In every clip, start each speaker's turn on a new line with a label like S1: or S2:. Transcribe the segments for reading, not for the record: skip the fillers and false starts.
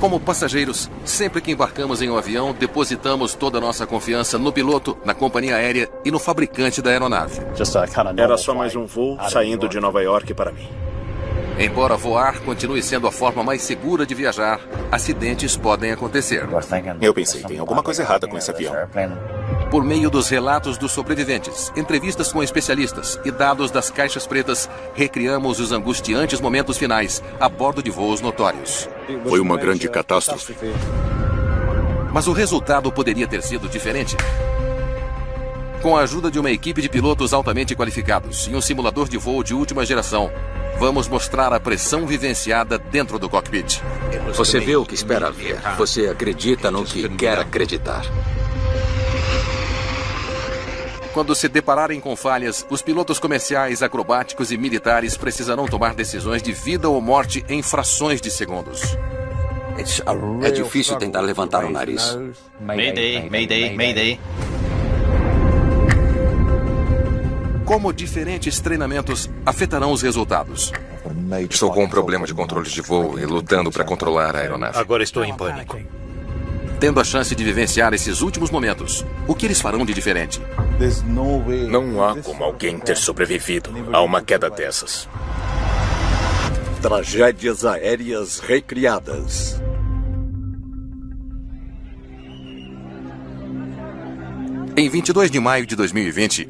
S1: Como passageiros, sempre que embarcamos em um avião, depositamos toda a nossa confiança no piloto, na companhia aérea e no fabricante da aeronave.
S2: Era só mais um voo saindo de Nova York para mim.
S1: Embora voar continue sendo a forma mais segura de viajar, acidentes podem acontecer.
S2: Eu pensei, tem alguma coisa errada com esse avião.
S1: Por meio dos relatos dos sobreviventes, entrevistas com especialistas e dados das caixas pretas, recriamos os angustiantes momentos finais a bordo de voos notórios.
S2: Foi uma grande catástrofe.
S1: Mas o resultado poderia ter sido diferente. Com a ajuda de uma equipe de pilotos altamente qualificados e um simulador de voo de última geração, vamos mostrar a pressão vivenciada dentro do cockpit.
S3: Você vê o que espera ver. Você acredita no que quer acreditar.
S1: Quando se depararem com falhas, os pilotos comerciais, acrobáticos e militares precisarão tomar decisões de vida ou morte em frações de segundos.
S3: É difícil tentar levantar o nariz.
S4: Mayday, Mayday, Mayday.
S1: Como diferentes treinamentos afetarão os resultados.
S5: Estou com um problema de controle de voo e lutando para controlar a aeronave.
S2: Agora estou em pânico.
S1: Tendo a chance de vivenciar esses últimos momentos, o que eles farão de diferente?
S2: Não há como alguém ter sobrevivido a uma queda dessas.
S6: Tragédias aéreas recriadas.
S1: Em 22 de maio de 2020,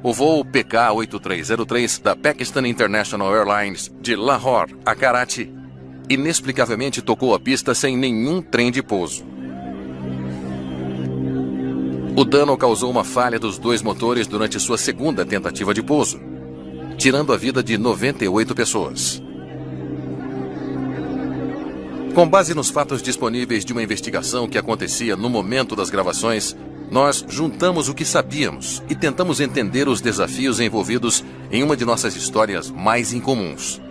S1: o voo PK-8303 da Pakistan International Airlines de Lahore a Karachi inexplicavelmente tocou a pista sem nenhum trem de pouso. O dano causou uma falha dos dois motores durante sua segunda tentativa de pouso, tirando a vida de 98 pessoas. Com base nos fatos disponíveis de uma investigação que acontecia no momento das gravações, nós juntamos o que sabíamos e tentamos entender os desafios envolvidos em uma de nossas histórias mais incomuns.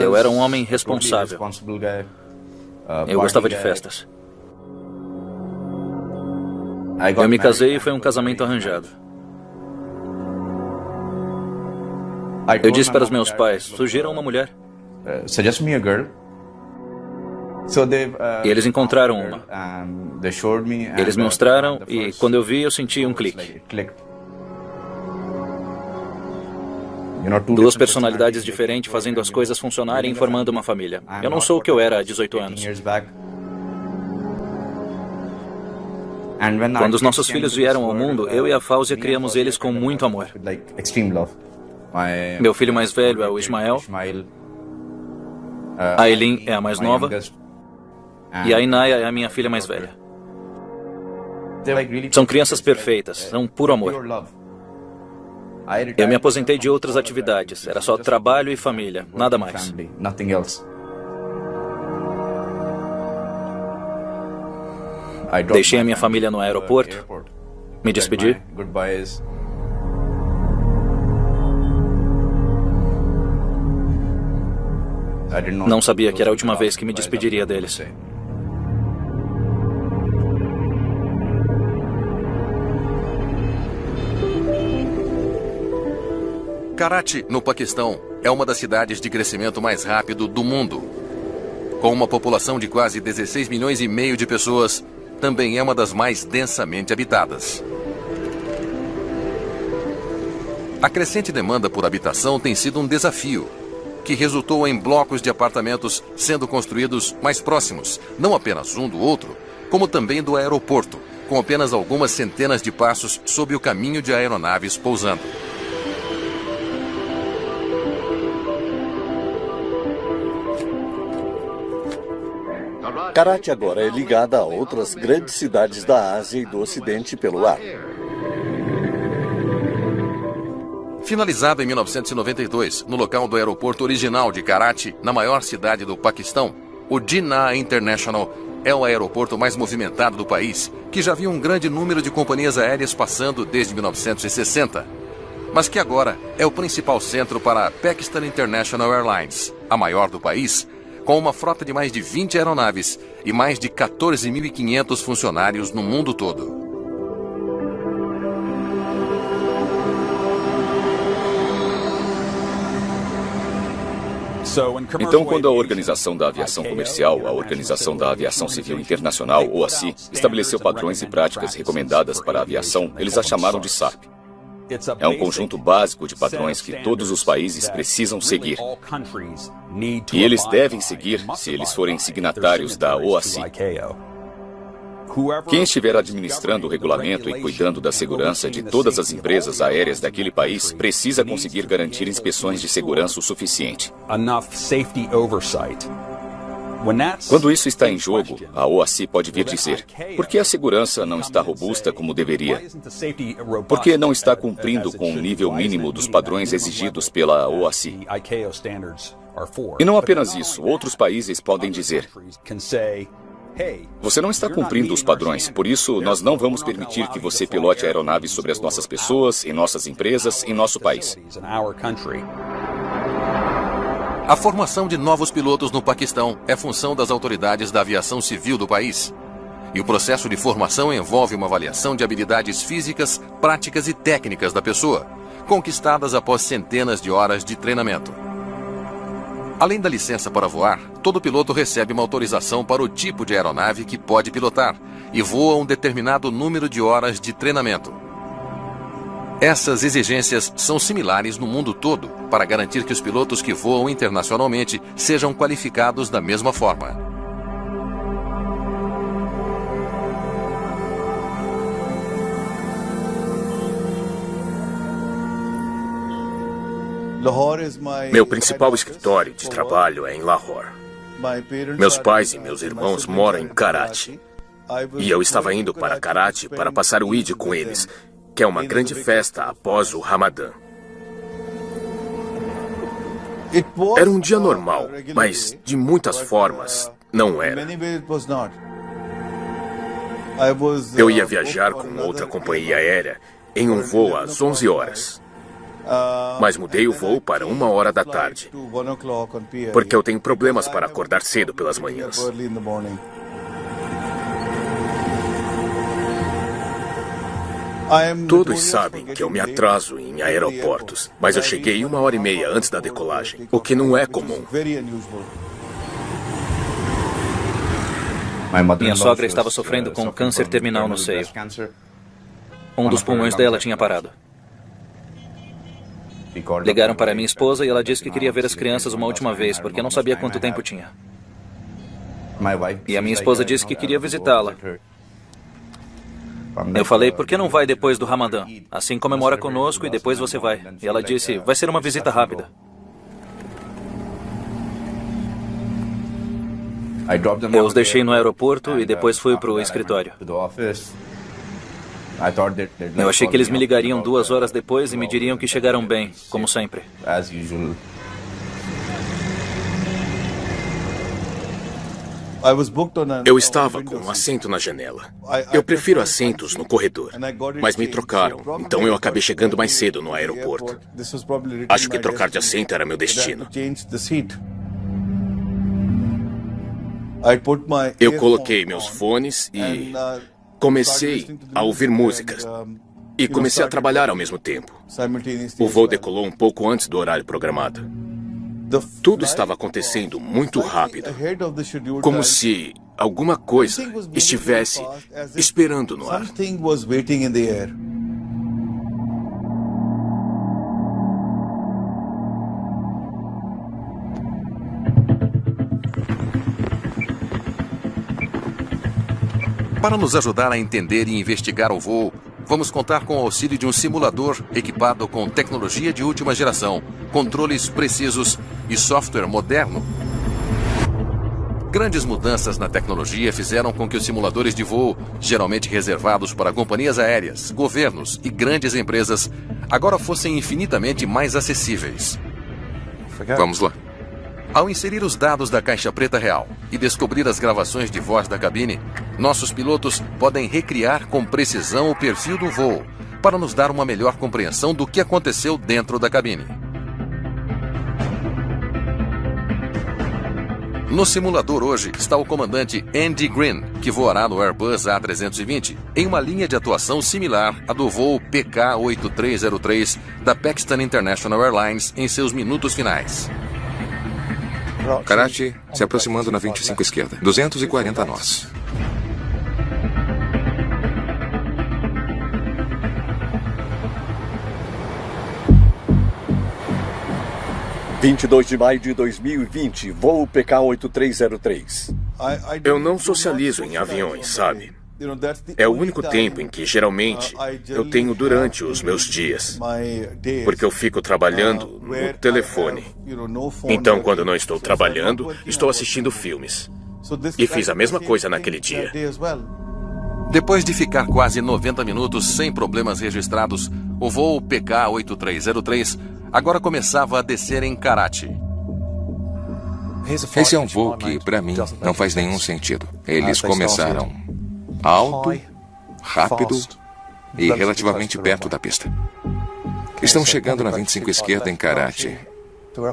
S4: Eu era um homem responsável. Eu gostava de festas. Eu me casei e foi um casamento arranjado. Eu disse para os meus pais, sugiram uma mulher. E eles encontraram uma. Eles me mostraram e quando eu vi, eu senti um clique. Duas personalidades diferentes fazendo as coisas funcionarem e formando uma família. Eu não sou o que eu era há 18 anos. Quando os nossos filhos vieram ao mundo, eu e a Fáuzia criamos eles com muito amor. Meu filho mais velho é o Ismael. A Aileen é a mais nova. E a Inaya é a minha filha mais velha. São crianças perfeitas, são puro amor. Eu me aposentei de outras atividades. Era só trabalho e família, nada mais. Deixei a minha família no aeroporto, me despedi. Não sabia que era a última vez que me despediria deles.
S1: Karachi, no Paquistão, é uma das cidades de crescimento mais rápido do mundo. Com uma população de quase 16 milhões e meio de pessoas, também é uma das mais densamente habitadas. A crescente demanda por habitação tem sido um desafio, que resultou em blocos de apartamentos sendo construídos mais próximos, não apenas um do outro, como também do aeroporto, com apenas algumas centenas de passos sob o caminho de aeronaves pousando.
S6: Karachi agora é ligada a outras grandes cidades da Ásia e do Ocidente pelo ar.
S1: Finalizada em 1992, no local do aeroporto original de Karachi, na maior cidade do Paquistão, o Jinnah International é o aeroporto mais movimentado do país, que já viu um grande número de companhias aéreas passando desde 1960, mas que agora é o principal centro para a Pakistan International Airlines, a maior do país, com uma frota de mais de 20 aeronaves e mais de 14.500 funcionários no mundo todo.
S7: Então, quando a Organização da Aviação Comercial, a Organização da Aviação Civil Internacional, OACI, estabeleceu padrões e práticas recomendadas para a aviação, eles a chamaram de SAP. É um conjunto básico de padrões que todos os países precisam seguir. E eles devem seguir se eles forem signatários da OACI. Quem estiver administrando o regulamento e cuidando da segurança de todas as empresas aéreas daquele país precisa conseguir garantir inspeções de segurança o suficiente. Quando isso está em jogo, a OACI pode vir dizer: por que a segurança não está robusta como deveria? Por que não está cumprindo com o nível mínimo dos padrões exigidos pela OACI? E não apenas isso, outros países podem dizer: você não está cumprindo os padrões, por isso nós não vamos permitir que você pilote aeronaves sobre as nossas pessoas, em nossas empresas, em nosso país.
S1: A formação de novos pilotos no Paquistão é função das autoridades da aviação civil do país. E o processo de formação envolve uma avaliação de habilidades físicas, práticas e técnicas da pessoa, conquistadas após centenas de horas de treinamento. Além da licença para voar, todo piloto recebe uma autorização para o tipo de aeronave que pode pilotar e voa um determinado número de horas de treinamento. Essas exigências são similares no mundo todo para garantir que os pilotos que voam internacionalmente sejam qualificados da mesma forma.
S2: Meu principal escritório de trabalho é em Lahore. Meus pais e meus irmãos moram em Karachi. E eu estava indo para Karachi para passar o Eid com eles, que é uma grande festa após o Ramadã. Era um dia normal, mas de muitas formas não era. Eu ia viajar com outra companhia aérea em um voo às 11 horas. Mas mudei o voo para 1 hora da tarde, porque eu tenho problemas para acordar cedo pelas manhãs. Todos sabem que eu me atraso em aeroportos, mas eu cheguei 1h30 antes da decolagem, o que não é comum.
S4: Minha sogra estava sofrendo com câncer terminal no seio. Um dos pulmões dela tinha parado. Ligaram para minha esposa e ela disse que queria ver as crianças uma última vez, porque não sabia quanto tempo tinha. E a minha esposa disse que queria visitá-la. Eu falei, por que não vai depois do Ramadã? Assim comemora conosco e depois você vai. E ela disse, vai ser uma visita rápida. Eu os deixei no aeroporto e depois fui para o escritório. Eu achei que eles me ligariam 2 horas depois e me diriam que chegaram bem, como sempre.
S2: Eu estava com um assento na janela. Eu prefiro assentos no corredor, mas me trocaram, então eu acabei chegando mais cedo no aeroporto. Acho que trocar de assento era meu destino. Eu coloquei meus fones e comecei a ouvir músicas e comecei a trabalhar ao mesmo tempo. O voo decolou um pouco antes do horário programado. Tudo estava acontecendo muito rápido, como se alguma coisa estivesse esperando no ar.
S1: Para nos ajudar a entender e investigar o voo, vamos contar com o auxílio de um simulador equipado com tecnologia de última geração, controles precisos e software moderno. Grandes mudanças na tecnologia fizeram com que os simuladores de voo, geralmente reservados para companhias aéreas, governos e grandes empresas, agora fossem infinitamente mais acessíveis.
S5: Vamos lá.
S1: Ao inserir os dados da caixa preta real e descobrir as gravações de voz da cabine, nossos pilotos podem recriar com precisão o perfil do voo, para nos dar uma melhor compreensão do que aconteceu dentro da cabine. No simulador hoje está o comandante Andy Green, que voará no Airbus A320, em uma linha de atuação similar à do voo PK-8303 da Pakistan International Airlines em seus minutos finais.
S5: Karachi se aproximando na 25 esquerda. 240 nós.
S6: – 22 de maio de 2020, voo PK-8303.
S2: Eu não socializo em aviões, sabe? É o único tempo em que, geralmente, eu tenho durante os meus dias. Porque eu fico trabalhando no telefone. Então, quando não estou trabalhando, estou assistindo filmes. E fiz a mesma coisa naquele dia.
S1: Depois de ficar quase 90 minutos sem problemas registrados, o voo PK-8303 agora começava a descer em Karachi.
S5: Esse é um voo que, para mim, não faz nenhum sentido. Eles começaram alto, rápido e relativamente perto da pista. Estão chegando na 25 esquerda em Karachi,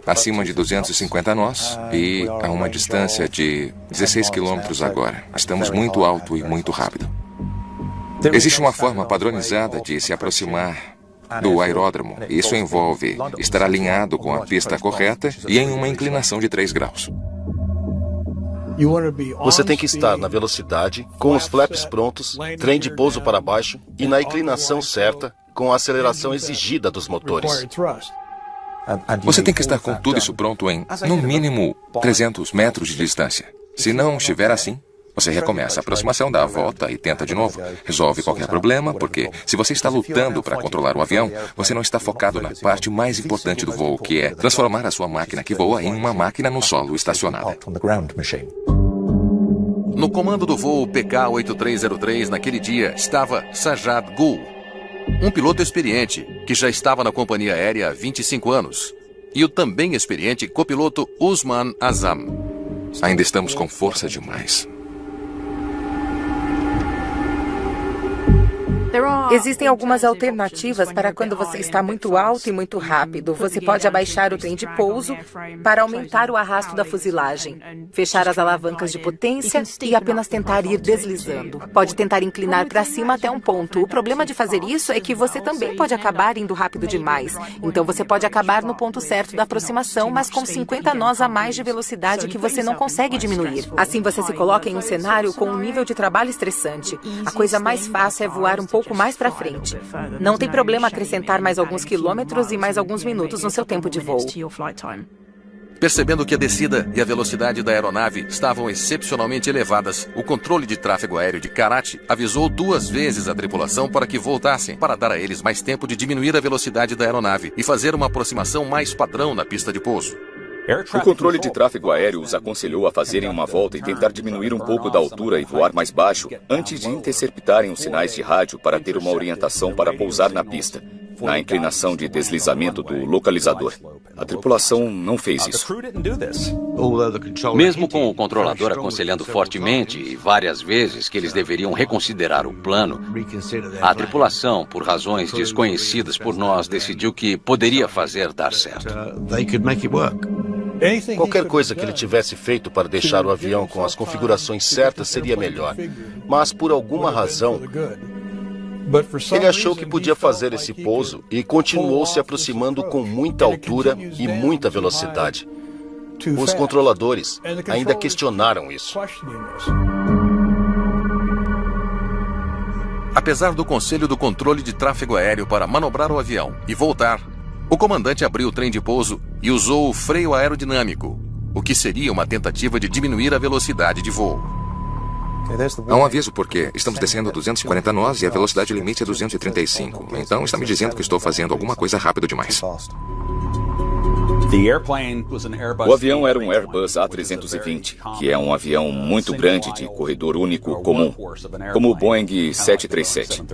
S5: acima de 250 nós e a uma distância de 16 quilômetros agora. Estamos muito alto e muito rápido. Existe uma forma padronizada de se aproximar do aeródromo. Isso envolve estar alinhado com a pista correta e em uma inclinação de 3 graus.
S8: Você tem que estar na velocidade, com os flaps prontos, trem de pouso para baixo e na inclinação certa, com a aceleração exigida dos motores.
S5: Você tem que estar com tudo isso pronto em, no mínimo, 300 metros de distância. Se não estiver assim, você recomeça a aproximação, dá a volta e tenta de novo. Resolve qualquer problema, porque se você está lutando para controlar o avião, você não está focado na parte mais importante do voo, que é transformar a sua máquina que voa em uma máquina no solo estacionada.
S1: No comando do voo PK-8303 naquele dia estava Sajjad Gul, um piloto experiente que já estava na companhia aérea há 25 anos, e o também experiente copiloto Usman Azam.
S5: Ainda estamos com força demais.
S9: Existem algumas alternativas para quando você está muito alto e muito rápido. Você pode abaixar o trem de pouso para aumentar o arrasto da fuselagem, fechar as alavancas de potência e apenas tentar ir deslizando. Pode tentar inclinar para cima até um ponto. O problema de fazer isso é que você também pode acabar indo rápido demais. Então você pode acabar no ponto certo da aproximação, mas com 50 nós a mais de velocidade que você não consegue diminuir. Assim você se coloca em um cenário com um nível de trabalho estressante. A coisa mais fácil é voar um pouco mais para frente. Não tem problema acrescentar mais alguns quilômetros e mais alguns minutos no seu tempo de voo.
S1: Percebendo que a descida e a velocidade da aeronave estavam excepcionalmente elevadas, o controle de tráfego aéreo de Karachi avisou 2 vezes a tripulação para que voltassem, para dar a eles mais tempo de diminuir a velocidade da aeronave e fazer uma aproximação mais padrão na pista de pouso.
S7: O controle de tráfego aéreo os aconselhou a fazerem uma volta e tentar diminuir um pouco da altura e voar mais baixo antes de interceptarem os sinais de rádio para ter uma orientação para pousar na pista, na inclinação de deslizamento do localizador. A tripulação não fez isso.
S3: Mesmo com o controlador aconselhando fortemente e várias vezes que eles deveriam reconsiderar o plano, a tripulação, por razões desconhecidas por nós, decidiu que poderia fazer dar certo.
S8: Qualquer coisa que ele tivesse feito para deixar o avião com as configurações certas seria melhor. Mas, por alguma razão, ele achou que podia fazer esse pouso e continuou se aproximando com muita altura e muita velocidade. Os controladores ainda questionaram isso.
S1: Apesar do conselho do controle de tráfego aéreo para manobrar o avião e voltar, o comandante abriu o trem de pouso e usou o freio aerodinâmico, o que seria uma tentativa de diminuir a velocidade de voo.
S5: Há um aviso porque estamos descendo a 240 nós e a velocidade limite é 235. Então está me dizendo que estou fazendo alguma coisa rápido demais.
S7: O avião era um Airbus A320, que é um avião muito grande de corredor único comum, como o Boeing 737.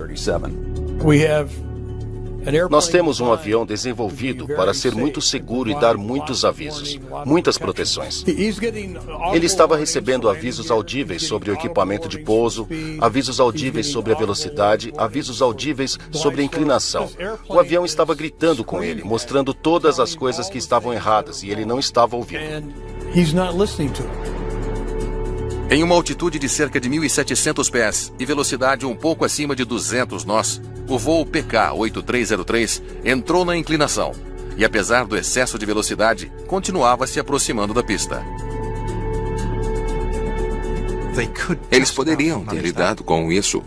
S8: Nós temos um avião desenvolvido para ser muito seguro e dar muitos avisos, muitas proteções. Ele estava recebendo avisos audíveis sobre o equipamento de pouso, avisos audíveis sobre a velocidade, avisos audíveis sobre a inclinação. O avião estava gritando com ele, mostrando todas as coisas que estavam erradas e ele não estava ouvindo.
S1: Em uma altitude de cerca de 1.700 pés e velocidade um pouco acima de 200 nós, o voo PK-8303 entrou na inclinação. e apesar do excesso de velocidade, continuava se aproximando da pista.
S5: Eles poderiam ter lidado com isso,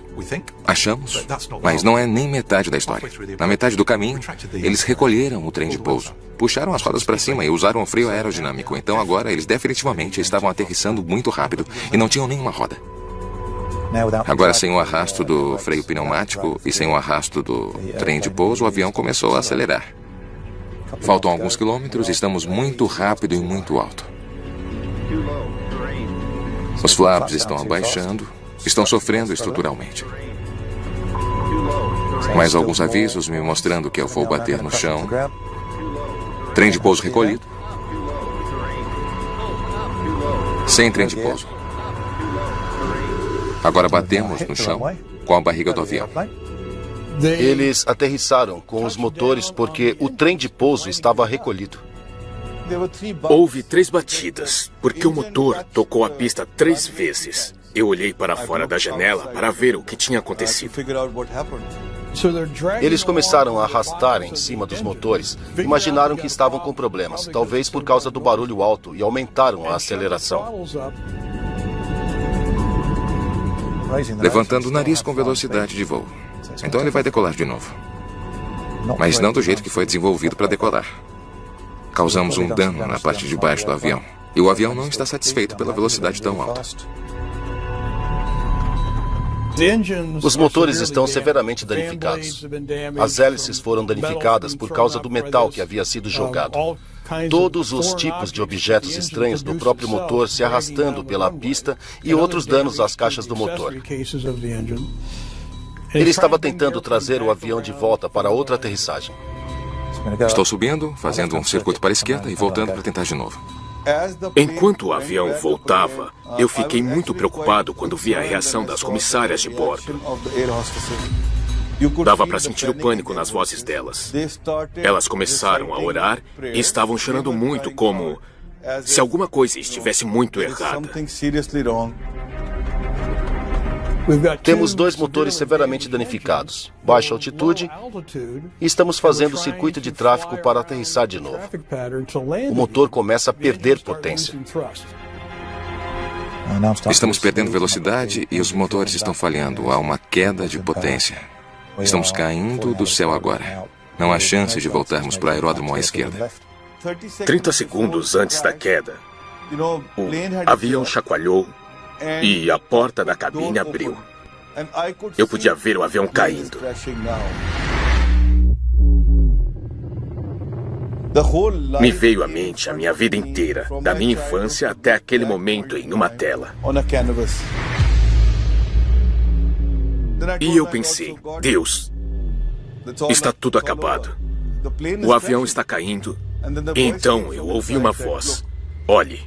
S5: achamos, mas não é nem metade da história. Na metade do caminho, eles recolheram o trem de pouso, puxaram as rodas para cima e usaram o freio aerodinâmico. Então agora eles definitivamente estavam aterrissando muito rápido e não tinham nenhuma roda. Agora, sem o arrasto do freio pneumático e sem o arrasto do trem de pouso, o avião começou a acelerar. Faltam alguns quilômetros e estamos muito rápido e muito alto. Os flaps estão abaixando, estão sofrendo estruturalmente. Mais alguns avisos me mostrando que eu vou bater no chão. Trem de pouso recolhido. Sem trem de pouso. Agora batemos no chão com a barriga do avião.
S8: Eles aterrissaram com os motores porque o trem de pouso estava recolhido.
S2: Houve 3 batidas, porque o motor tocou a pista 3 vezes. Eu olhei para fora da janela para ver o que tinha acontecido.
S8: Eles começaram a arrastar em cima dos motores. Imaginaram que estavam com problemas, talvez por causa do barulho alto, e aumentaram a aceleração.
S5: Levantando o nariz com velocidade de voo. Então ele vai decolar de novo. Mas não do jeito que foi desenvolvido para decolar. Causamos um dano na parte de baixo do avião. E o avião não está satisfeito pela velocidade tão alta.
S8: Os motores estão severamente danificados. As hélices foram danificadas por causa do metal que havia sido jogado. Todos os tipos de objetos estranhos do próprio motor se arrastando pela pista e outros danos às caixas do motor. Ele estava tentando trazer o avião de volta para outra aterrissagem.
S5: Estou subindo, fazendo um circuito para a esquerda e voltando para tentar de novo.
S2: Enquanto o avião voltava, eu fiquei muito preocupado quando vi a reação das comissárias de bordo. Dava para sentir o pânico nas vozes delas. Elas começaram a orar e estavam chorando muito, como se alguma coisa estivesse muito errada.
S8: Temos 2 motores severamente danificados, baixa altitude, e estamos fazendo o circuito de tráfego para aterrissar de novo. O motor começa a perder potência.
S5: Estamos perdendo velocidade e os motores estão falhando. Há uma queda de potência. Estamos caindo do céu agora. Não há chance de voltarmos para o aeródromo à esquerda.
S2: 30 segundos antes da queda, o avião chacoalhou e a porta da cabine abriu. Eu podia ver o avião caindo. Me veio à mente a minha vida inteira, da minha infância até aquele momento em uma tela. E eu pensei, Deus, está tudo acabado. O avião está caindo. E então eu ouvi uma voz. Olhe,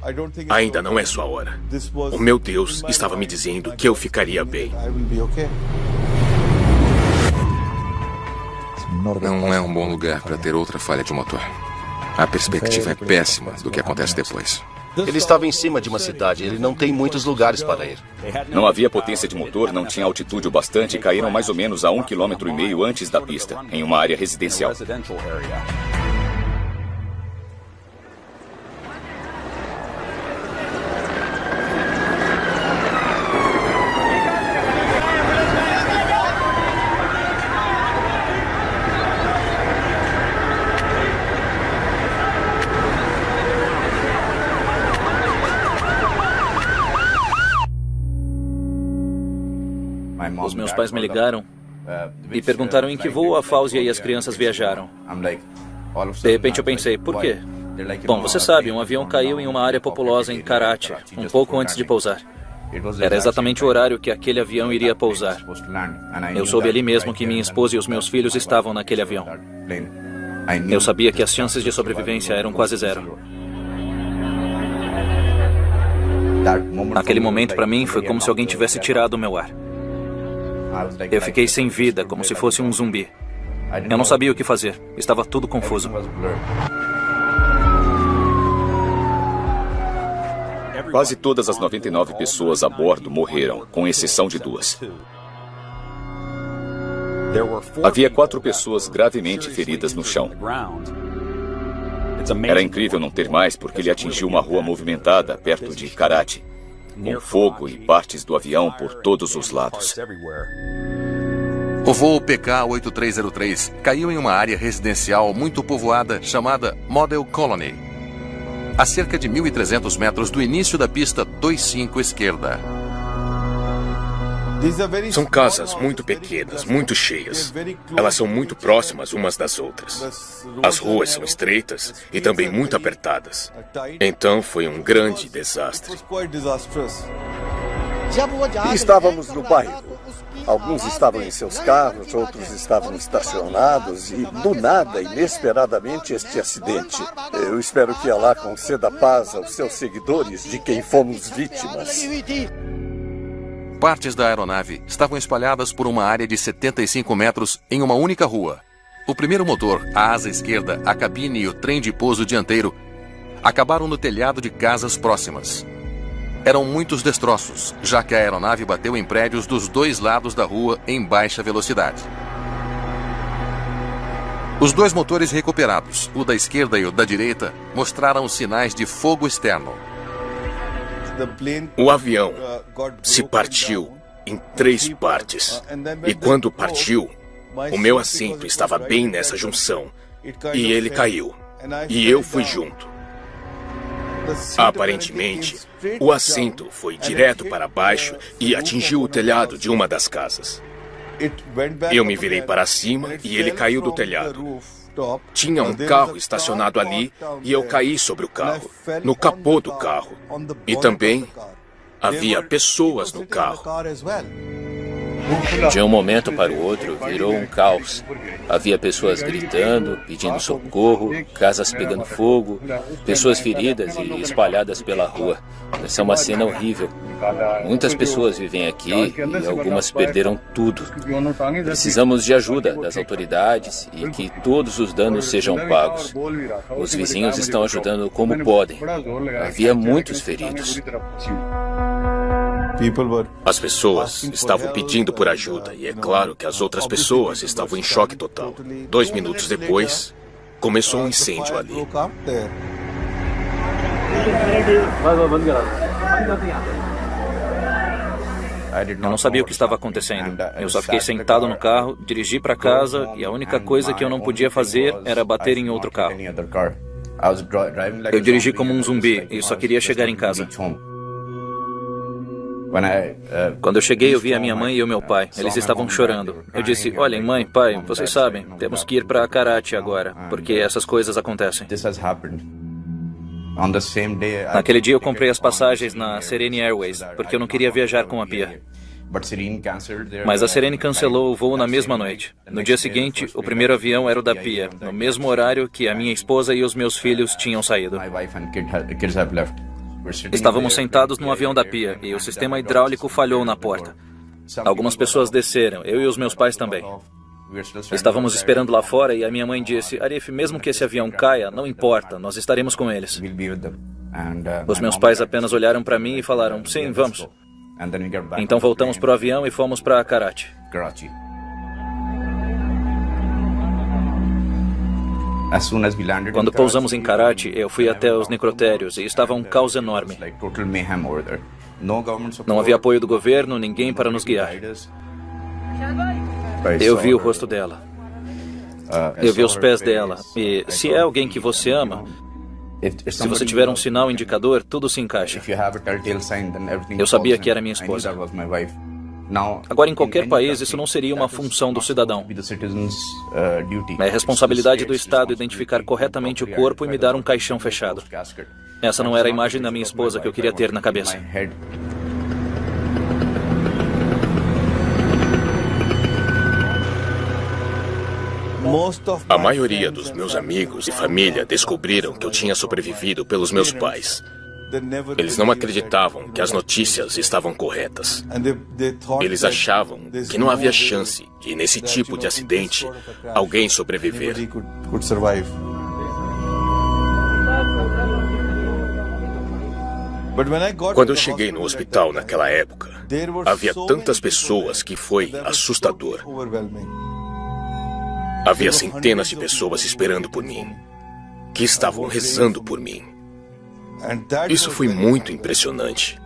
S2: ainda não é sua hora. O meu Deus estava me dizendo que eu ficaria bem.
S5: Não é um bom lugar para ter outra falha de motor. A perspectiva é péssima do que acontece depois.
S8: Ele estava em cima de uma cidade, ele não tem muitos lugares para ir.
S7: Não havia potência de motor, não tinha altitude o bastante e caíram mais ou menos a 1,5 km antes da pista, em uma área residencial.
S4: Os meus pais me ligaram e perguntaram em que voo a Fausia e as crianças viajaram. De repente eu pensei, por quê? Bom, você sabe, um avião caiu em uma área populosa em Karachi, um pouco antes de pousar. Era exatamente o horário que aquele avião iria pousar. Eu soube ali mesmo que minha esposa e os meus filhos estavam naquele avião. Eu sabia que as chances de sobrevivência eram quase zero. Aquele momento para mim foi como se alguém tivesse tirado o meu ar. Eu fiquei sem vida, como se fosse um zumbi. Eu não sabia o que fazer. Estava tudo confuso.
S7: Quase todas as 99 pessoas a bordo morreram, com exceção de 2. Havia 4 pessoas gravemente feridas no chão. Era incrível não ter mais porque ele atingiu uma rua movimentada perto de Karachi, com fogo e partes do avião por todos os lados.
S1: O voo PK-8303 caiu em uma área residencial muito povoada chamada Model Colony, a cerca de 1.300 metros do início da pista 25 esquerda.
S2: São casas muito pequenas, muito cheias. Elas são muito próximas umas das outras. As ruas são estreitas e também muito apertadas. Então foi um grande desastre.
S6: Estávamos no bairro. Alguns estavam em seus carros, outros estavam estacionados e, do nada, inesperadamente, este acidente. Eu espero que Allah conceda paz aos seus seguidores de quem fomos vítimas.
S1: Partes da aeronave estavam espalhadas por uma área de 75 metros em uma única rua. O primeiro motor, a asa esquerda, a cabine e o trem de pouso dianteiro acabaram no telhado de casas próximas. Eram muitos destroços, já que a aeronave bateu em prédios dos dois lados da rua em baixa velocidade. Os dois motores recuperados, o da esquerda e o da direita, mostraram sinais de fogo externo.
S2: O avião se partiu em 3 partes. E quando partiu, o meu assento estava bem nessa junção. E ele caiu. E eu fui junto. Aparentemente, o assento foi direto para baixo e atingiu o telhado de uma das casas. Eu me virei para cima e ele caiu do telhado. Tinha um carro estacionado ali e eu caí sobre o carro, no capô do carro. E também havia pessoas no carro.
S4: De um momento para o outro, virou um caos. Havia pessoas gritando, pedindo socorro, casas pegando fogo, pessoas feridas e espalhadas pela rua. Essa é uma cena horrível. Muitas pessoas vivem aqui e algumas perderam tudo. Precisamos de ajuda das autoridades e que todos os danos sejam pagos. Os vizinhos estão ajudando como podem. Havia muitos feridos.
S2: As pessoas estavam pedindo por ajuda e é claro que as outras pessoas estavam em choque total. 2 minutos depois, começou um incêndio ali.
S4: Eu não sabia o que estava acontecendo. Eu só fiquei sentado no carro, dirigi para casa e a única coisa que eu não podia fazer era bater em outro carro. Eu dirigi como um zumbi e só queria chegar em casa. Quando eu cheguei, eu vi a minha mãe e o meu pai. Eles estavam chorando. Eu disse, olhem, mãe, pai, vocês sabem, temos que ir para Karachi agora, porque essas coisas acontecem. Naquele dia eu comprei as passagens na Serene Airways, porque eu não queria viajar com a Pia. Mas a Serene cancelou o voo na mesma noite. No dia seguinte, o primeiro avião era o da Pia, no mesmo horário que a minha esposa e os meus filhos tinham saído. Estávamos sentados no avião da Pia e o sistema hidráulico falhou na porta. Algumas pessoas desceram, eu e os meus pais também. Estávamos esperando lá fora e a minha mãe disse, Arif, mesmo que esse avião caia, não importa, nós estaremos com eles. Os meus pais apenas olharam para mim e falaram, sim, vamos. Então voltamos para o avião e fomos para Karachi. Quando pousamos em Karachi, eu fui até os necrotérios e estava um caos enorme. Não havia apoio do governo, ninguém para nos guiar. Eu vi o rosto dela. Eu vi os pés dela. E se é alguém que você ama, se você tiver um sinal indicador, tudo se encaixa. Eu sabia que era minha esposa. Agora, em qualquer país, isso não seria uma função do cidadão. É responsabilidade do Estado identificar corretamente o corpo e me dar um caixão fechado. Essa não era a imagem da minha esposa que eu queria ter na cabeça.
S2: A maioria dos meus amigos e família descobriram que eu tinha sobrevivido pelos meus pais. Eles não acreditavam que as notícias estavam corretas. Eles achavam que não havia chance de, nesse tipo de acidente, alguém sobreviver. Quando eu cheguei no hospital naquela época, havia tantas pessoas que foi assustador. Havia centenas de pessoas esperando por mim. que estavam rezando por mim. Isso foi muito impressionante.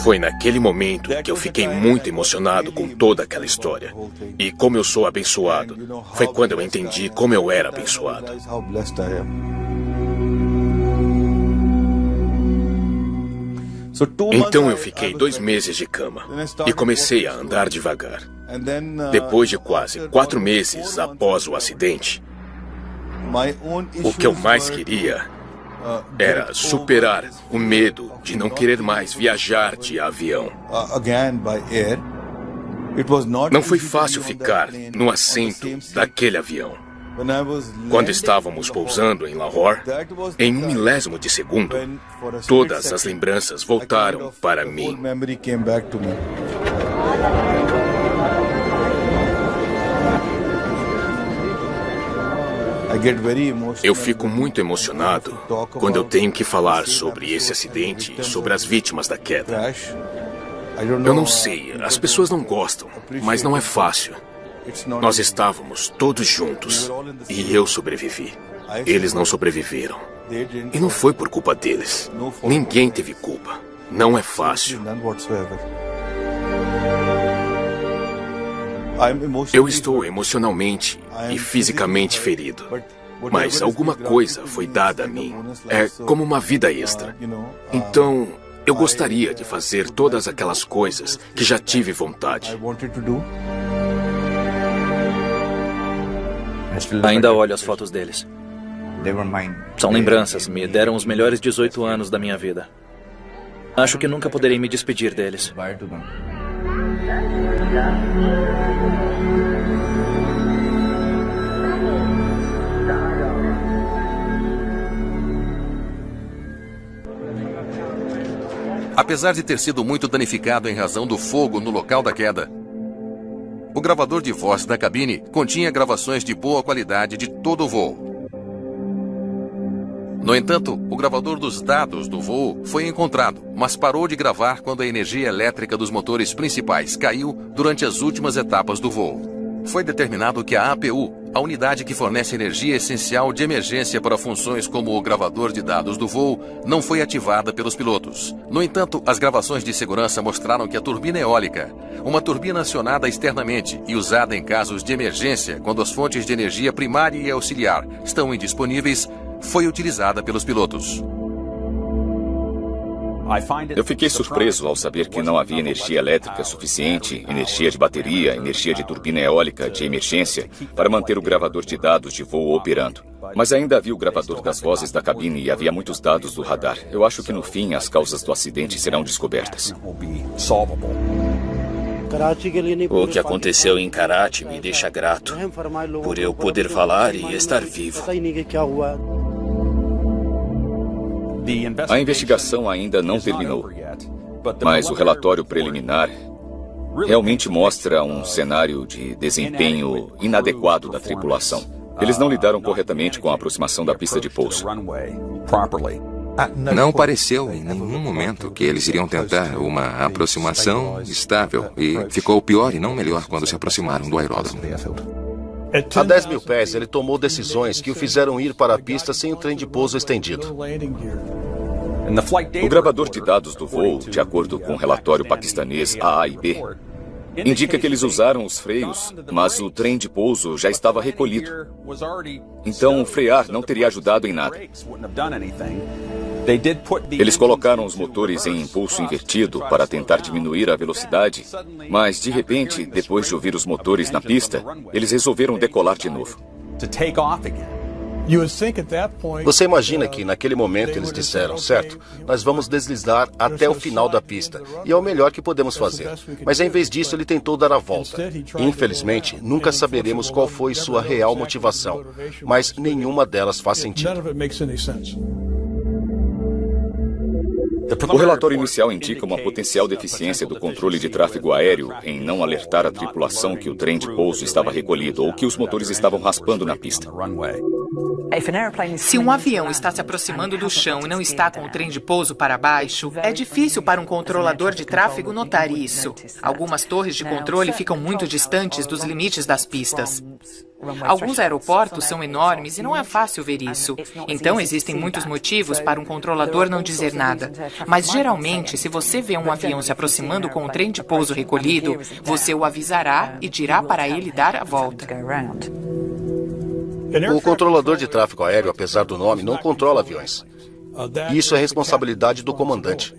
S2: Foi naquele momento que eu fiquei muito emocionado com toda aquela história. E como eu sou abençoado, foi quando eu entendi como eu era abençoado. Então eu fiquei 2 meses de cama e comecei a andar devagar. Depois de quase 4 meses após o acidente, o que eu mais queria era superar o medo de não querer mais viajar de avião. Não foi fácil ficar no assento daquele avião. Quando estávamos pousando em Lahore, em 1 milésimo de segundo, todas as lembranças voltaram para mim. Eu fico muito emocionado quando eu tenho que falar sobre esse acidente e sobre as vítimas da queda. Eu não sei, as pessoas não gostam, mas não é fácil. Nós estávamos todos juntos e eu sobrevivi. Eles não sobreviveram. E não foi por culpa deles. Ninguém teve culpa. Não é fácil. Eu estou emocionalmente e fisicamente ferido. Mas alguma coisa foi dada a mim. É como uma vida extra. Então, eu gostaria de fazer todas aquelas coisas que já tive vontade.
S4: Ainda olho as fotos deles. São lembranças, me deram os melhores 18 anos da minha vida. Acho que nunca poderei me despedir deles.
S1: Apesar de ter sido muito danificado em razão do fogo no local da queda, o gravador de voz da cabine continha gravações de boa qualidade de todo o voo. No entanto, o gravador dos dados do voo foi encontrado, mas parou de gravar quando a energia elétrica dos motores principais caiu durante as últimas etapas do voo. Foi determinado que a APU, a unidade que fornece energia essencial de emergência para funções como o gravador de dados do voo, não foi ativada pelos pilotos. No entanto, as gravações de segurança mostraram que a turbina eólica, uma turbina acionada externamente e usada em casos de emergência quando as fontes de energia primária e auxiliar estão indisponíveis, foi utilizada pelos pilotos.
S7: Eu fiquei surpreso ao saber que não havia energia elétrica suficiente, energia de bateria, energia de turbina eólica de emergência para manter o gravador de dados de voo operando. Mas ainda havia o gravador das vozes da cabine e havia muitos dados do radar. Eu acho que no fim as causas do acidente serão descobertas.
S10: O que aconteceu em Karachi me deixa grato por eu poder falar e estar vivo.
S7: A investigação ainda não terminou, mas o relatório preliminar realmente mostra um cenário de desempenho inadequado da tripulação. Eles não lidaram corretamente com a aproximação da pista de pouso.
S5: Não pareceu em nenhum momento que eles iriam tentar uma aproximação estável e ficou pior e não melhor quando se aproximaram do aeródromo.
S8: A 10 mil pés, ele tomou decisões que o fizeram ir para a pista sem o trem de pouso estendido.
S7: O gravador de dados do voo, de acordo com o relatório paquistanês AAIB, indica que eles usaram os freios, mas o trem de pouso já estava recolhido. Então, frear não teria ajudado em nada. Eles colocaram os motores em impulso invertido para tentar diminuir a velocidade, mas, de repente, depois de ouvir os motores na pista, eles resolveram decolar de novo.
S8: Você imagina que, naquele momento, eles disseram, certo, nós vamos deslizar até o final da pista, e é o melhor que podemos fazer. Mas, em vez disso, ele tentou dar a volta. Infelizmente, nunca saberemos qual foi sua real motivação, mas nenhuma delas faz sentido.
S7: O relatório inicial indica uma potencial deficiência do controle de tráfego aéreo em não alertar a tripulação que o trem de pouso estava recolhido ou que os motores estavam raspando na pista.
S9: Se um avião está se aproximando do chão e não está com o trem de pouso para baixo, é difícil para um controlador de tráfego notar isso. Algumas torres de controle ficam muito distantes dos limites das pistas. Alguns aeroportos são enormes e não é fácil ver isso. Então, existem muitos motivos para um controlador não dizer nada. Mas, geralmente, se você vê um avião se aproximando com o trem de pouso recolhido, você o avisará e dirá para ele dar a volta.
S8: O controlador de tráfego aéreo, apesar do nome, não controla aviões. Isso é responsabilidade do comandante.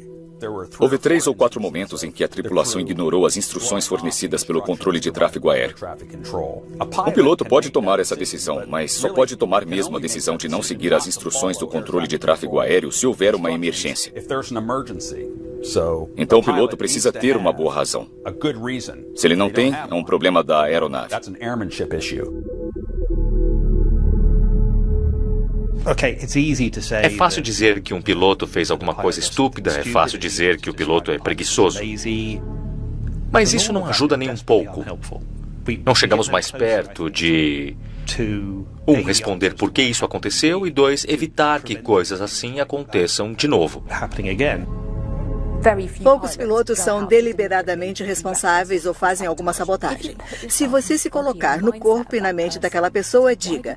S7: Houve 3 ou 4 momentos em que a tripulação ignorou as instruções fornecidas pelo controle de tráfego aéreo. Um piloto pode tomar essa decisão, mas só pode tomar mesmo a decisão de não seguir as instruções do controle de tráfego aéreo se houver uma emergência. Então o piloto precisa ter uma boa razão. Se ele não tem, é um problema da aeronave.
S11: É fácil dizer que um piloto fez alguma coisa estúpida, é fácil dizer que o piloto é preguiçoso. Mas isso não ajuda nem um pouco. Não chegamos mais perto de, 1, responder por que isso aconteceu e 2, evitar que coisas assim aconteçam de novo.
S12: Poucos pilotos são deliberadamente responsáveis ou fazem alguma sabotagem. Se você se colocar no corpo e na mente daquela pessoa, diga: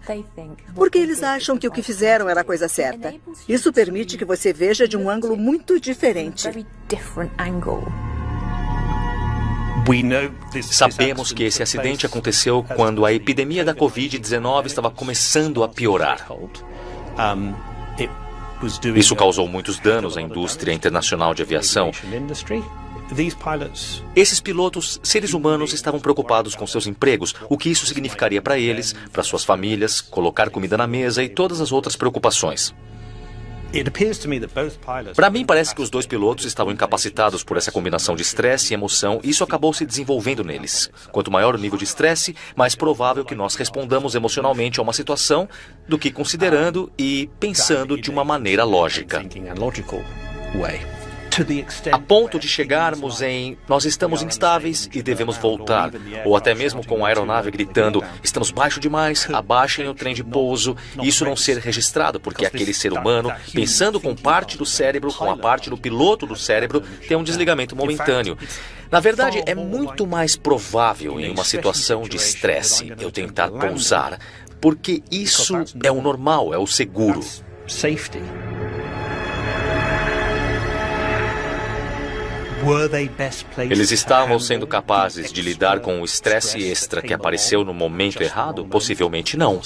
S12: por que eles acham que o que fizeram era a coisa certa? Isso permite que você veja de um ângulo muito diferente.
S11: Sabemos que esse acidente aconteceu quando a epidemia da Covid-19 estava começando a piorar. Isso causou muitos danos à indústria internacional de aviação. Esses pilotos, seres humanos, estavam preocupados com seus empregos, o que isso significaria para eles, para suas famílias, colocar comida na mesa e todas as outras preocupações. Para mim, parece que os 2 pilotos estavam incapacitados por essa combinação de estresse e emoção, e isso acabou se desenvolvendo neles. Quanto maior o nível de estresse, mais provável que nós respondamos emocionalmente a uma situação do que considerando e pensando de uma maneira lógica. A ponto de chegarmos em nós estamos instáveis e devemos voltar, ou até mesmo com a aeronave gritando estamos baixo demais, abaixem o trem de pouso, e isso não ser registrado porque aquele ser humano, pensando com parte do cérebro, com a parte do piloto do cérebro, tem um desligamento momentâneo. Na verdade, é muito mais provável em uma situação de estresse eu tentar pousar, porque isso é o normal, é o seguro. Eles estavam sendo capazes de lidar com o estresse extra que apareceu no momento errado? Possivelmente não.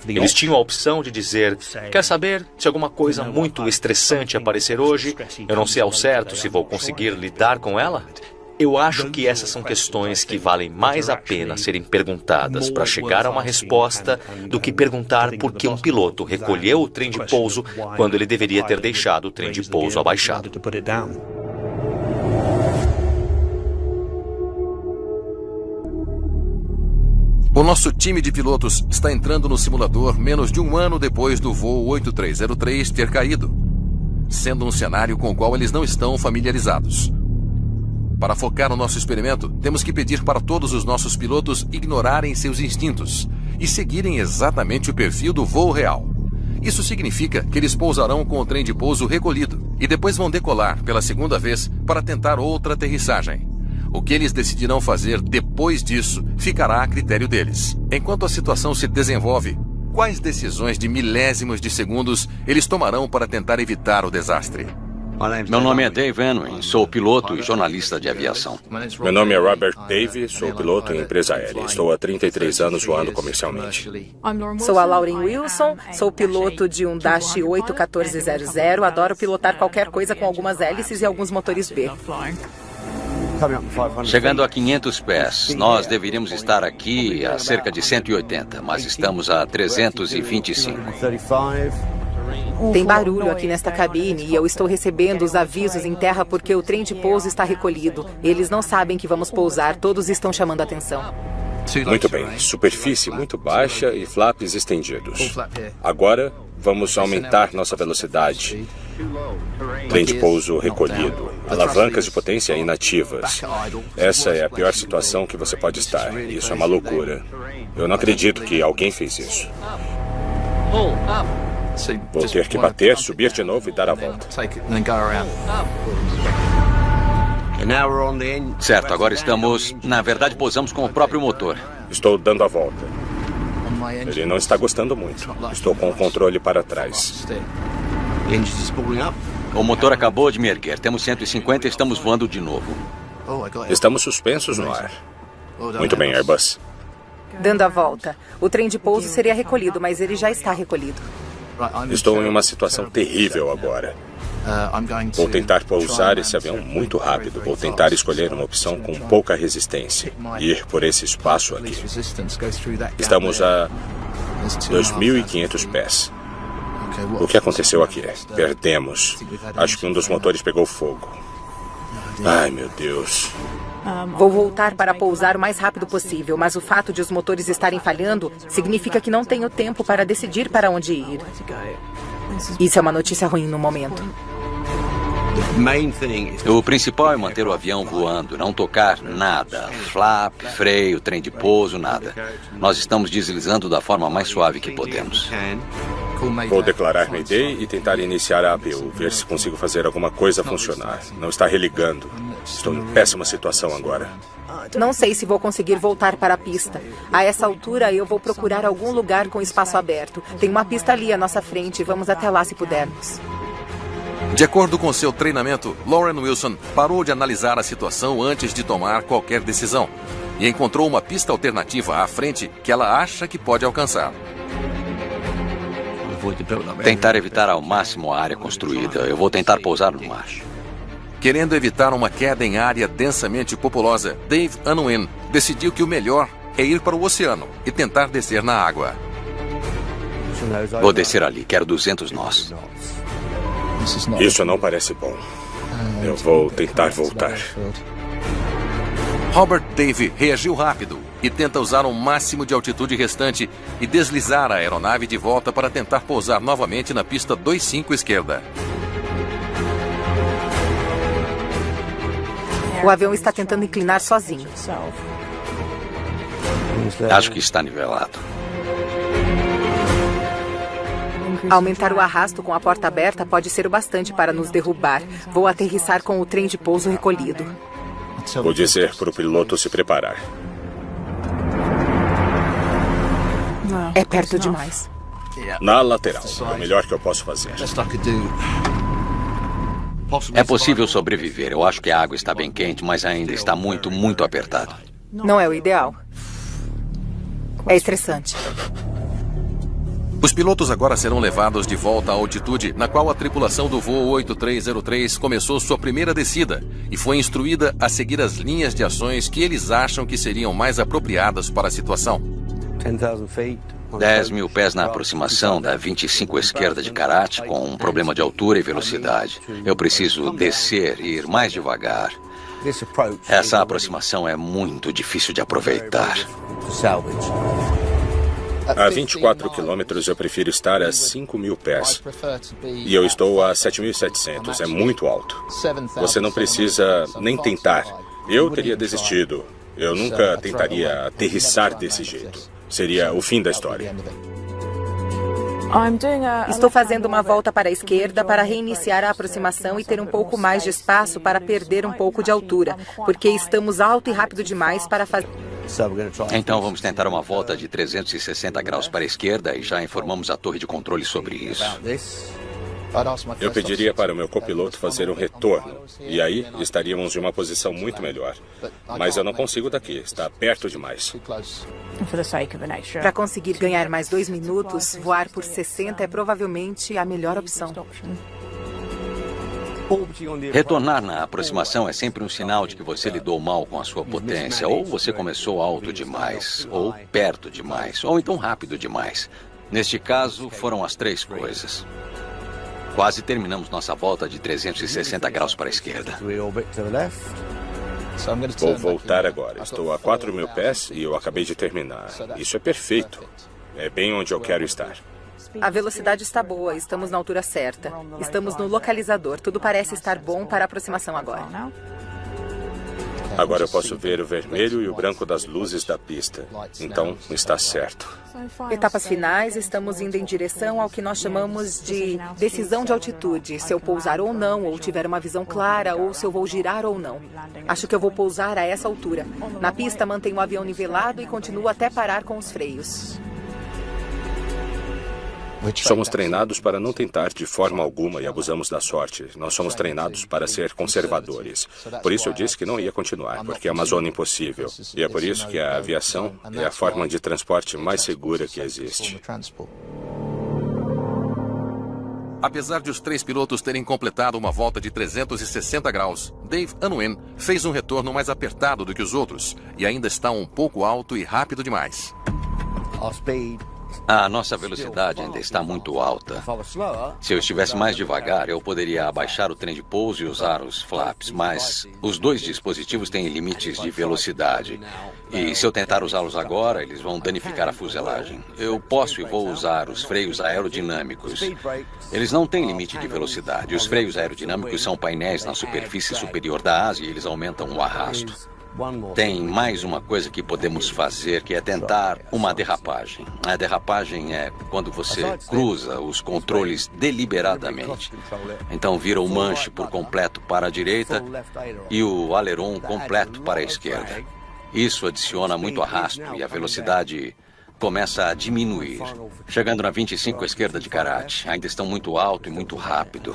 S11: Eles tinham a opção de dizer, quer saber, se alguma coisa muito estressante aparecer hoje, eu não sei ao certo se vou conseguir lidar com ela? Eu acho que essas são questões que valem mais a pena serem perguntadas para chegar a uma resposta do que perguntar por que um piloto recolheu o trem de pouso quando ele deveria ter deixado o trem de pouso abaixado.
S1: O nosso time de pilotos está entrando no simulador menos de 1 ano depois do voo 8303 ter caído, sendo um cenário com o qual eles não estão familiarizados. Para focar no nosso experimento, temos que pedir para todos os nossos pilotos ignorarem seus instintos e seguirem exatamente o perfil do voo real. Isso significa que eles pousarão com o trem de pouso recolhido e depois vão decolar pela 2ª vez para tentar outra aterrissagem. O que eles decidirão fazer depois disso ficará a critério deles. Enquanto a situação se desenvolve, quais decisões de milésimos de segundos eles tomarão para tentar evitar o desastre?
S3: Meu nome é Dave Henry, sou piloto e jornalista de aviação.
S13: Meu nome é Robert Dave, sou piloto em empresa aérea. Estou há 33 anos voando comercialmente.
S9: Sou a Lauren Wilson, sou piloto de um Dash 81400, adoro pilotar qualquer coisa com algumas hélices e alguns motores B.
S3: Chegando a 500 pés, nós deveríamos estar aqui a cerca de 180, mas estamos a 325.
S9: Tem barulho aqui nesta cabine e eu estou recebendo os avisos em terra porque o trem de pouso está recolhido. Eles não sabem que vamos pousar, todos estão chamando a atenção.
S13: Muito bem, superfície muito baixa e flaps estendidos. Agora, vamos aumentar nossa velocidade. Trem de pouso recolhido. Alavancas de potência inativas. Essa é a pior situação que você pode estar. Isso é uma loucura. Eu não acredito que alguém fez isso. Vou ter que bater, subir de novo e dar a volta.
S3: Certo, agora estamos... Na verdade, pousamos com o próprio motor.
S13: Estou dando a volta. Ele não está gostando muito. Estou com o controle para trás.
S3: O motor acabou de me erguer. Temos 150 e estamos voando de novo.
S13: Estamos suspensos no ar. Muito bem, Airbus.
S9: Dando a volta. O trem de pouso seria recolhido, mas ele já está recolhido.
S13: Estou em uma situação terrível agora. Vou tentar pousar esse avião muito rápido. Vou tentar escolher uma opção com pouca resistência. Ir por esse espaço aqui. Estamos a 2.500 pés. O que aconteceu aqui? Perdemos. Acho que um dos motores pegou fogo. Ai, meu Deus.
S9: Vou voltar para pousar o mais rápido possível, mas o fato de os motores estarem falhando significa que não tenho tempo para decidir para onde ir. Isso é uma notícia ruim no momento.
S3: O principal é manter o avião voando, não tocar nada. Flap, freio, trem de pouso, nada. Nós estamos deslizando da forma mais suave que podemos.
S13: Vou declarar Mayday e tentar iniciar a APU, ver se consigo fazer alguma coisa funcionar. Não está religando. Estou em péssima situação agora.
S9: Não sei se vou conseguir voltar para a pista. A essa altura, eu vou procurar algum lugar com espaço aberto. Tem uma pista ali à nossa frente e vamos até lá se pudermos.
S1: De acordo com seu treinamento, Lauren Wilson parou de analisar a situação antes de tomar qualquer decisão e encontrou uma pista alternativa à frente que ela acha que pode alcançar.
S3: Tentar evitar ao máximo a área construída. Eu vou tentar pousar no mar.
S1: Querendo evitar uma queda em área densamente populosa, Dave Unwin decidiu que o melhor é ir para o oceano e tentar descer na água.
S3: Vou descer ali, quero 200 nós.
S13: Isso não parece bom. Eu vou tentar voltar.
S1: Robert Dave reagiu rápido e tenta usar o máximo de altitude restante e deslizar a aeronave de volta para tentar pousar novamente na pista 25 esquerda.
S9: O avião está tentando inclinar sozinho.
S3: Acho que está nivelado.
S9: Aumentar o arrasto com a porta aberta pode ser o bastante para nos derrubar. Vou aterrissar com o trem de pouso recolhido.
S13: Vou dizer para o piloto se preparar.
S9: É perto demais.
S13: Na lateral. É o melhor que eu posso fazer.
S3: É possível sobreviver. Eu acho que a água está bem quente, mas ainda está muito, muito apertada.
S9: Não é o ideal. É estressante.
S1: Os pilotos agora serão levados de volta à altitude na qual a tripulação do voo 8303 começou sua primeira descida e foi instruída a seguir as linhas de ações que eles acham que seriam mais apropriadas para a situação.
S3: 10 mil pés na aproximação da 25 esquerda de Karachi, com um problema de altura e velocidade. Eu preciso descer e ir mais devagar. Essa aproximação é muito difícil de aproveitar.
S13: A 24 quilômetros eu prefiro estar a 5.000 pés. E eu estou a 7.700. É muito alto. Você não precisa nem tentar. Eu teria desistido. Eu nunca tentaria aterrissar desse jeito. Seria o fim da história.
S9: Estou fazendo uma volta para a esquerda para reiniciar a aproximação e ter um pouco mais de espaço para perder um pouco de altura, porque estamos alto e rápido demais para fazer...
S3: Então vamos tentar uma volta de 360 graus para a esquerda e já informamos a torre de controle sobre isso.
S13: Eu pediria para o meu copiloto fazer um retorno, e aí estaríamos em uma posição muito melhor. Mas eu não consigo daqui, está perto demais.
S9: Para conseguir ganhar mais 2 minutos, voar por 60 é provavelmente a melhor opção.
S3: Retornar na aproximação é sempre um sinal de que você lidou mal com a sua potência. Ou você começou alto demais, ou perto demais, ou então rápido demais. Neste caso, foram as 3 coisas. Quase terminamos nossa volta de 360 graus para a esquerda.
S13: Vou voltar agora. Estou a 4.000 pés e eu acabei de terminar. Isso é perfeito. É bem onde eu quero estar.
S9: A velocidade está boa, estamos na altura certa. Estamos no localizador, tudo parece estar bom para a aproximação agora.
S13: Agora eu posso ver o vermelho e o branco das luzes da pista. Então, está certo.
S9: Etapas finais, estamos indo em direção ao que nós chamamos de decisão de altitude. Se eu pousar ou não, ou tiver uma visão clara, ou se eu vou girar ou não. Acho que eu vou pousar a essa altura. Na pista, mantenho o avião nivelado e continuo até parar com os freios.
S13: Somos treinados para não tentar de forma alguma e abusamos da sorte. Nós somos treinados para ser conservadores. Por isso eu disse que não ia continuar, porque é uma zona impossível. E é por isso que a aviação é a forma de transporte mais segura que existe.
S1: Apesar de os 3 pilotos terem completado uma volta de 360 graus, Dave Unwin fez um retorno mais apertado do que os outros e ainda está um pouco alto e rápido demais.
S3: A nossa velocidade ainda está muito alta. Se eu estivesse mais devagar, eu poderia abaixar o trem de pouso e usar os flaps, mas os 2 dispositivos têm limites de velocidade. E se eu tentar usá-los agora, eles vão danificar a fuselagem. Eu posso e vou usar os freios aerodinâmicos. Eles não têm limite de velocidade. Os freios aerodinâmicos são painéis na superfície superior da asa e eles aumentam o arrasto. Tem mais uma coisa que podemos fazer, que é tentar uma derrapagem. A derrapagem é quando você cruza os controles deliberadamente. Então vira o manche por completo para a direita e o aileron completo para a esquerda. Isso adiciona muito arrasto e a velocidade começa a diminuir. Chegando na 25 à esquerda de Karachi, ainda estão muito alto e muito rápido.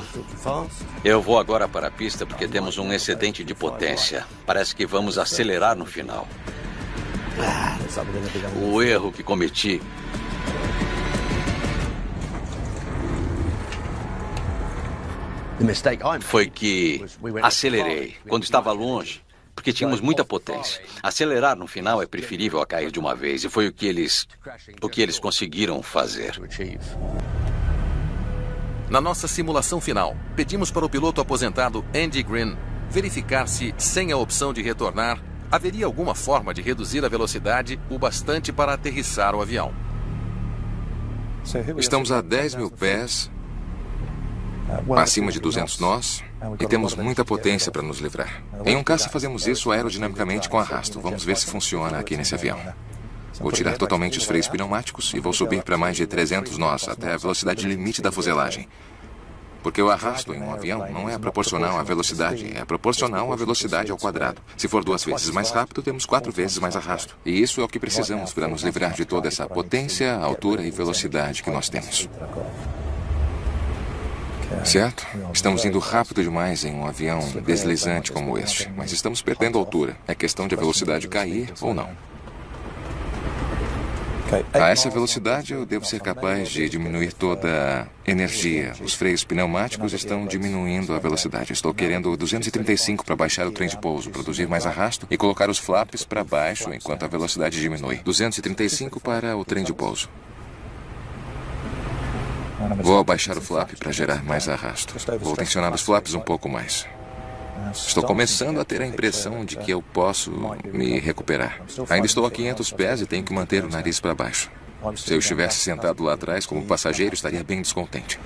S3: Eu vou agora para a pista porque temos um excedente de potência. Parece que vamos acelerar no final. O erro que cometi foi que acelerei quando estava longe, porque tínhamos muita potência. Acelerar no final é preferível a cair de uma vez, e foi o que eles conseguiram fazer.
S1: Na nossa simulação final, pedimos para o piloto aposentado Andy Green verificar se, sem a opção de retornar, haveria alguma forma de reduzir a velocidade o bastante para aterrissar o avião.
S5: Estamos a 10 mil pés, acima de 200 nós, e temos muita potência para nos livrar. Em um caça fazemos isso aerodinamicamente com arrasto. Vamos ver se funciona aqui nesse avião. Vou tirar totalmente os freios pneumáticos e vou subir para mais de 300 nós, até a velocidade limite da fuselagem. Porque o arrasto em um avião não é proporcional à velocidade, é proporcional à velocidade ao quadrado. Se for 2 vezes mais rápido, temos 4 vezes mais arrasto. E isso é o que precisamos para nos livrar de toda essa potência, altura e velocidade que nós temos. Certo? Estamos indo rápido demais em um avião deslizante como este, mas estamos perdendo altura. É questão de a velocidade cair ou não. A essa velocidade eu devo ser capaz de diminuir toda a energia. Os freios pneumáticos estão diminuindo a velocidade. Estou querendo 235 para baixar o trem de pouso, produzir mais arrasto e colocar os flaps para baixo enquanto a velocidade diminui. 235 para o trem de pouso. Vou abaixar o flap para gerar mais arrasto. Vou tensionar os flaps um pouco mais. Estou começando a ter a impressão de que eu posso me recuperar. Ainda estou a 500 pés e tenho que manter o nariz para baixo. Se eu estivesse sentado lá atrás como passageiro, estaria bem descontente.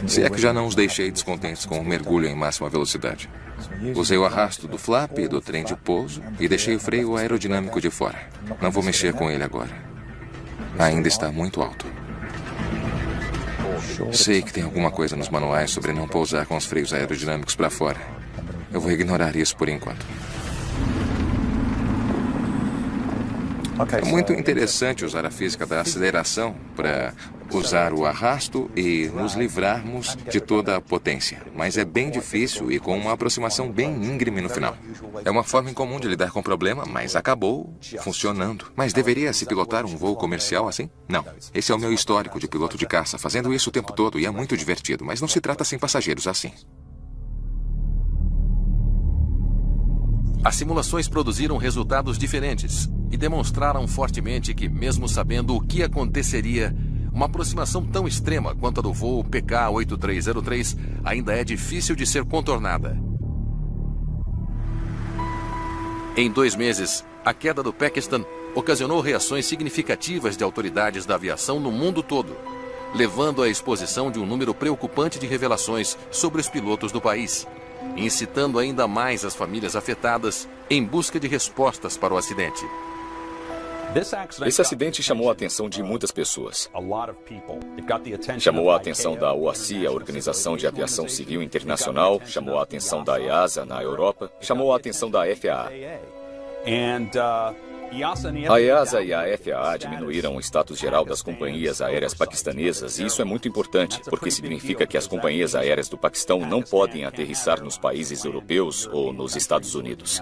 S5: Se é que já não os deixei descontentes com o mergulho em máxima velocidade. Usei o arrasto do flap e do trem de pouso e deixei o freio aerodinâmico de fora. Não vou mexer com ele agora. Ainda está muito alto. Sei que tem alguma coisa nos manuais sobre não pousar com os freios aerodinâmicos para fora. Eu vou ignorar isso por enquanto. É muito interessante usar a física da aceleração para usar o arrasto e nos livrarmos de toda a potência. Mas é bem difícil e com uma aproximação bem íngreme no final. É uma forma incomum de lidar com o problema, mas acabou funcionando. Mas deveria se pilotar um voo comercial assim? Não. Esse é o meu histórico de piloto de caça, fazendo isso o tempo todo e é muito divertido, mas não se trata sem passageiros assim.
S1: As simulações produziram resultados diferentes e demonstraram fortemente que, mesmo sabendo o que aconteceria, uma aproximação tão extrema quanto a do voo PK-8303 ainda é difícil de ser contornada. Em 2 meses, a queda do Paquistão ocasionou reações significativas de autoridades da aviação no mundo todo, levando à exposição de um número preocupante de revelações sobre os pilotos do país, incitando ainda mais as famílias afetadas em busca de respostas para o acidente.
S7: Esse acidente chamou a atenção de muitas pessoas. Chamou a atenção da OACI, a Organização de Aviação Civil Internacional, chamou a atenção da EASA na Europa, chamou a atenção da FAA. A EASA e a FAA diminuíram o status geral das companhias aéreas paquistanesas, e isso é muito importante, porque significa que as companhias aéreas do Paquistão não podem aterrissar nos países europeus ou nos Estados Unidos.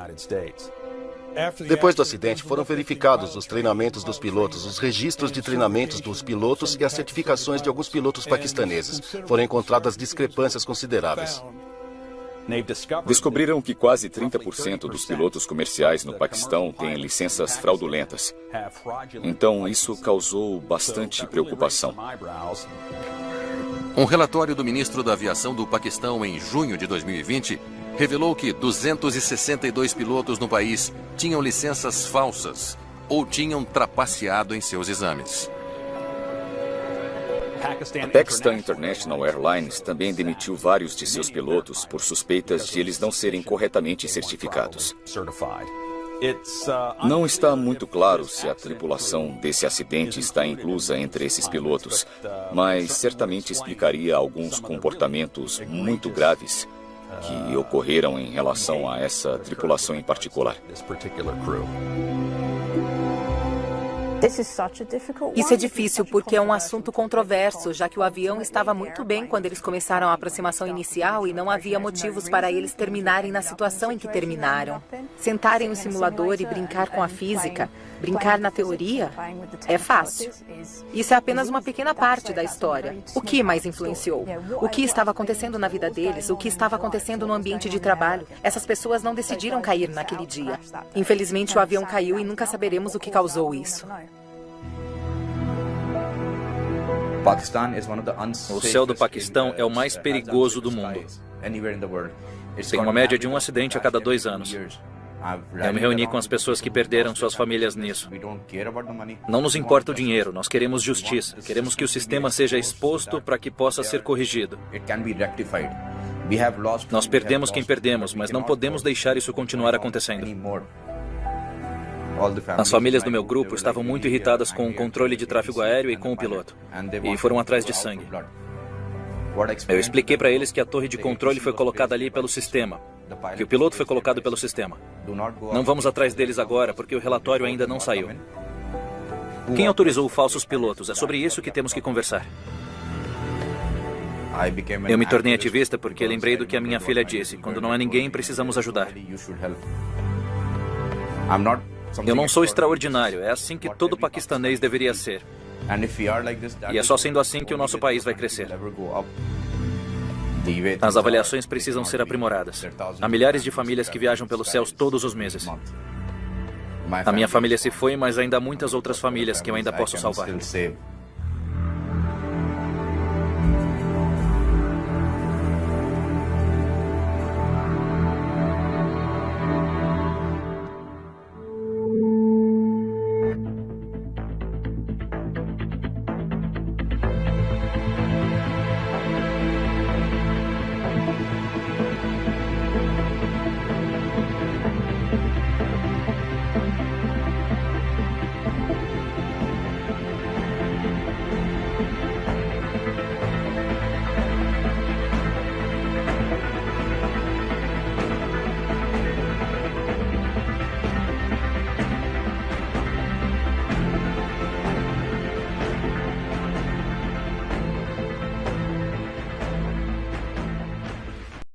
S8: Depois do acidente, foram verificados os treinamentos dos pilotos, os registros de treinamentos dos pilotos e as certificações de alguns pilotos paquistaneses. Foram encontradas discrepâncias consideráveis.
S7: Descobriram que quase 30% dos pilotos comerciais no Paquistão têm licenças fraudulentas. Então, isso causou bastante preocupação.
S1: Um relatório do ministro da Aviação do Paquistão em junho de 2020 revelou que 262 pilotos no país tinham licenças falsas ou tinham trapaceado em seus exames.
S7: A Pakistan International Airlines também demitiu vários de seus pilotos por suspeitas de eles não serem corretamente certificados. Não está muito claro se a tripulação desse acidente está inclusa entre esses pilotos, mas certamente explicaria alguns comportamentos muito graves que ocorreram em relação a essa tripulação em particular.
S9: Isso é difícil porque é um assunto controverso, já que o avião estava muito bem quando eles começaram a aproximação inicial e não havia motivos para eles terminarem na situação em que terminaram. Sentarem no simulador e brincar com a física, brincar na teoria, é fácil. Isso é apenas uma pequena parte da história. O que mais influenciou? O que estava acontecendo na vida deles? O que estava acontecendo no ambiente de trabalho? Essas pessoas não decidiram cair naquele dia. Infelizmente, o avião caiu e nunca saberemos o que causou isso.
S4: O céu do Paquistão é o mais perigoso do mundo. Tem uma média de um acidente a cada 2 anos. Eu me reuni com as pessoas que perderam suas famílias nisso. Não nos importa o dinheiro, nós queremos justiça. Queremos que o sistema seja exposto para que possa ser corrigido. Nós perdemos quem perdemos, mas não podemos deixar isso continuar acontecendo. As famílias do meu grupo estavam muito irritadas com o controle de tráfego aéreo e com o piloto, e foram atrás de sangue. Eu expliquei para eles que a torre de controle foi colocada ali pelo sistema, que o piloto foi colocado pelo sistema. Não vamos atrás deles agora, porque o relatório ainda não saiu. Quem autorizou falsos pilotos? É sobre isso que temos que conversar. Eu me tornei ativista porque lembrei do que a minha filha disse: quando não há ninguém, precisamos ajudar. Eu não sou extraordinário, é assim que todo paquistanês deveria ser. E é só sendo assim que o nosso país vai crescer. As avaliações precisam ser aprimoradas. Há milhares de famílias que viajam pelos céus todos os meses. A minha família se foi, mas ainda há muitas outras famílias que eu ainda posso salvar.